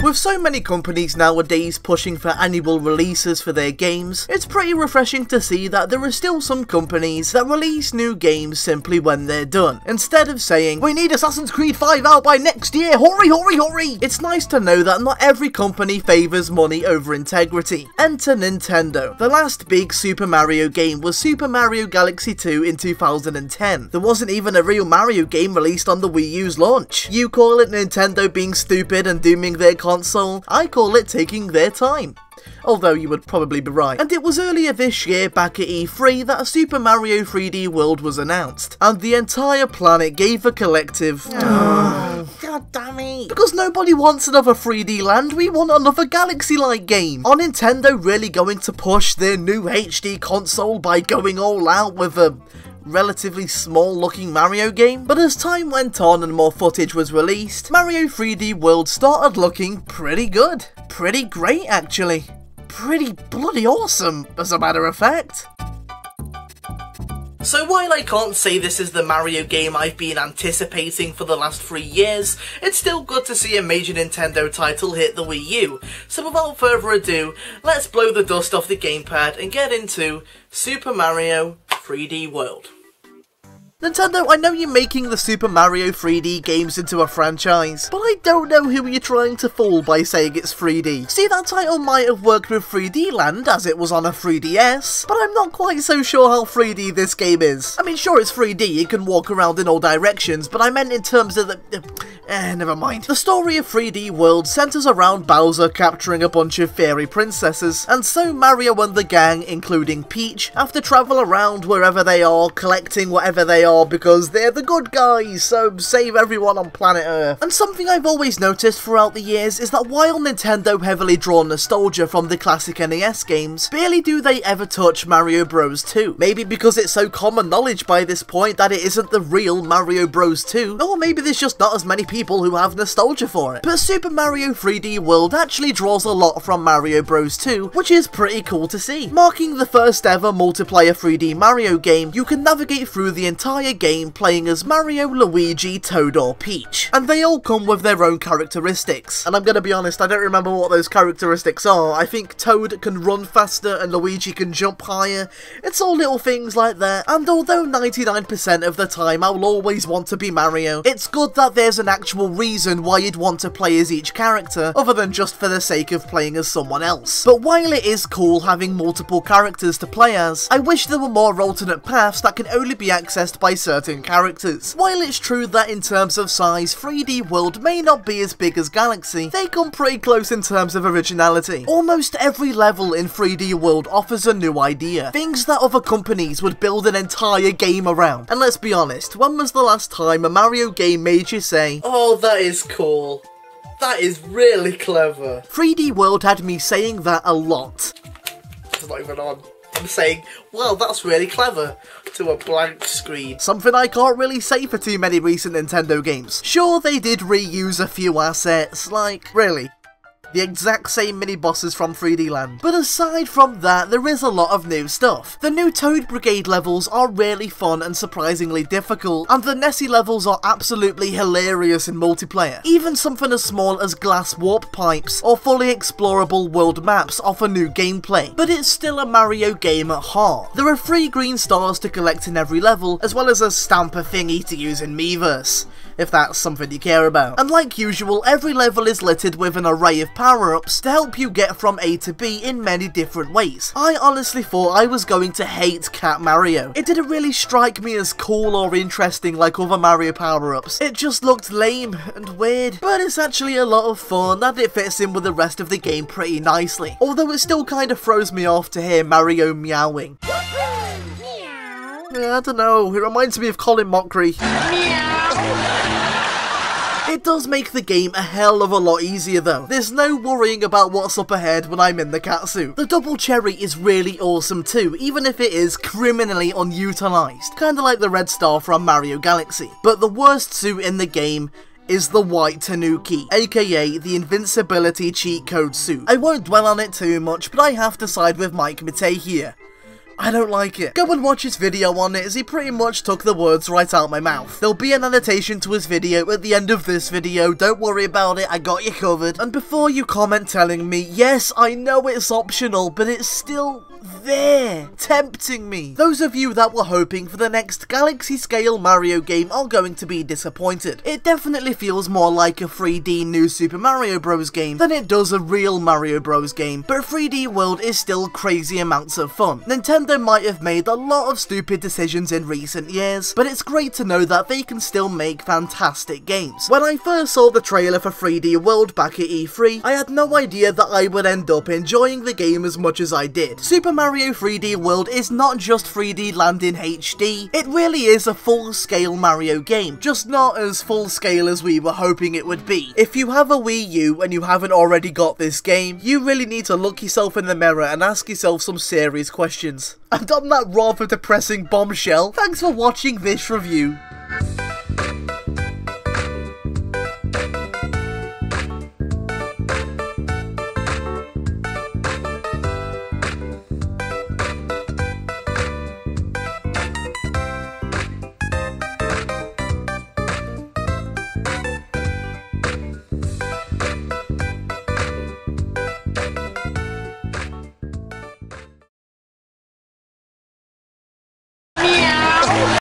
With so many companies nowadays pushing for annual releases for their games, it's pretty refreshing to see that there are still some companies that release new games simply when they're done, instead of saying, "We need Assassin's Creed 5 out by next year, hurry, hurry, hurry!" It's nice to know that not every company favours money over integrity. Enter Nintendo. The last big Super Mario game was Super Mario Galaxy 2 in 2010. There wasn't even a real Mario game released on the Wii U's launch. You call it Nintendo being stupid and dooming their console, I call it taking their time. Although you would probably be right. And it was earlier this year, back at E3, that a Super Mario 3D World was announced, and the entire planet gave a collective God damn it. Because nobody wants another 3D land, we want another Galaxy-like game. Are Nintendo really going to push their new HD console by going all out with a relatively small looking Mario game? But as time went on and more footage was released, Mario 3D World started looking pretty good. Pretty great actually. Pretty bloody awesome, as a matter of fact. So while I can't say this is the Mario game I've been anticipating for the last 3 years, it's still good to see a major Nintendo title hit the Wii U. So without further ado, let's blow the dust off the gamepad and get into Super Mario 3D World. Nintendo, I know you're making the Super Mario 3D games into a franchise, but I don't know who you're trying to fool by saying it's 3D. See, that title might have worked with 3D Land as it was on a 3DS, but I'm not quite so sure how 3D this game is. I mean, sure it's 3D, you can walk around in all directions, but I meant in terms of the... never mind. The story of 3D World centers around Bowser capturing a bunch of fairy princesses, and so Mario and the gang, including Peach, have to travel around wherever they are, collecting whatever they are, because they're the good guys, so save everyone on planet Earth. And something I've always noticed throughout the years is that while Nintendo heavily draw nostalgia from the classic NES games, barely do they ever touch Mario Bros 2. Maybe because it's so common knowledge by this point that it isn't the real Mario Bros 2, or maybe there's just not as many people who have nostalgia for it. But Super Mario 3D World actually draws a lot from Mario Bros 2, which is pretty cool to see. Marking the first ever multiplayer 3D Mario game, you can navigate through the entire game playing as Mario, Luigi, Toad or Peach. And they all come with their own characteristics. And I'm gonna be honest, I don't remember what those characteristics are. I think Toad can run faster and Luigi can jump higher. It's all little things like that. And although 99% of the time I'll always want to be Mario, it's good that there's an actual reason why you'd want to play as each character, other than just for the sake of playing as someone else. But while it is cool having multiple characters to play as, I wish there were more alternate paths that can only be accessed by certain characters. While it's true that in terms of size, 3D World may not be as big as Galaxy, they come pretty close in terms of originality. Almost every level in 3D World offers a new idea, things that other companies would build an entire game around. And let's be honest, when was the last time a Mario game made you say, "Oh, that is cool. That is really clever"? 3D World had me saying that a lot. It's not even on. I'm saying, "Wow, that's really clever," to a blank screen. Something I can't really say for too many recent Nintendo games. Sure, they did reuse a few assets, like, really? The exact same mini-bosses from 3D Land. But aside from that, there is a lot of new stuff. The new Toad Brigade levels are really fun and surprisingly difficult, and the Nessie levels are absolutely hilarious in multiplayer. Even something as small as glass warp pipes or fully explorable world maps offer new gameplay. But it's still a Mario game at heart. There are 3 green stars to collect in every level, as well as a stamper thingy to use in Miiverse, if that's something you care about. And like usual, every level is littered with an array of power-ups to help you get from A to B in many different ways. I honestly thought I was going to hate Cat Mario. It didn't really strike me as cool or interesting like other Mario power-ups. It just looked lame and weird, but it's actually a lot of fun and it fits in with the rest of the game pretty nicely. Although it still kind of throws me off to hear Mario meowing. Yeah, I don't know, it reminds me of Colin Mockery. It does make the game a hell of a lot easier though. There's no worrying about what's up ahead when I'm in the catsuit. The double cherry is really awesome too, even if it is criminally unutilized, kinda like the red star from Mario Galaxy. But the worst suit in the game is the white Tanuki, aka the invincibility cheat code suit. I won't dwell on it too much, but I have to side with Mike Matei here. I don't like it. Go and watch his video on it, as he pretty much took the words right out my mouth. There'll be an annotation to his video at the end of this video, don't worry about it, I got you covered. And before you comment telling me, yes, I know it's optional, but it's still there, tempting me. Those of you that were hoping for the next Galaxy scale Mario game are going to be disappointed. It definitely feels more like a 3D New Super Mario Bros. Game than it does a real Mario Bros. Game, but 3D World is still crazy amounts of fun. Nintendo might have made a lot of stupid decisions in recent years, but it's great to know that they can still make fantastic games. When I first saw the trailer for 3D World back at E3, I had no idea that I would end up enjoying the game as much as I did. Super Mario 3D World is not just 3D Land in HD, it really is a full-scale Mario game, just not as full-scale as we were hoping it would be. If you have a Wii U and you haven't already got this game, you really need to look yourself in the mirror and ask yourself some serious questions. And on that rather depressing bombshell, thanks for watching this review.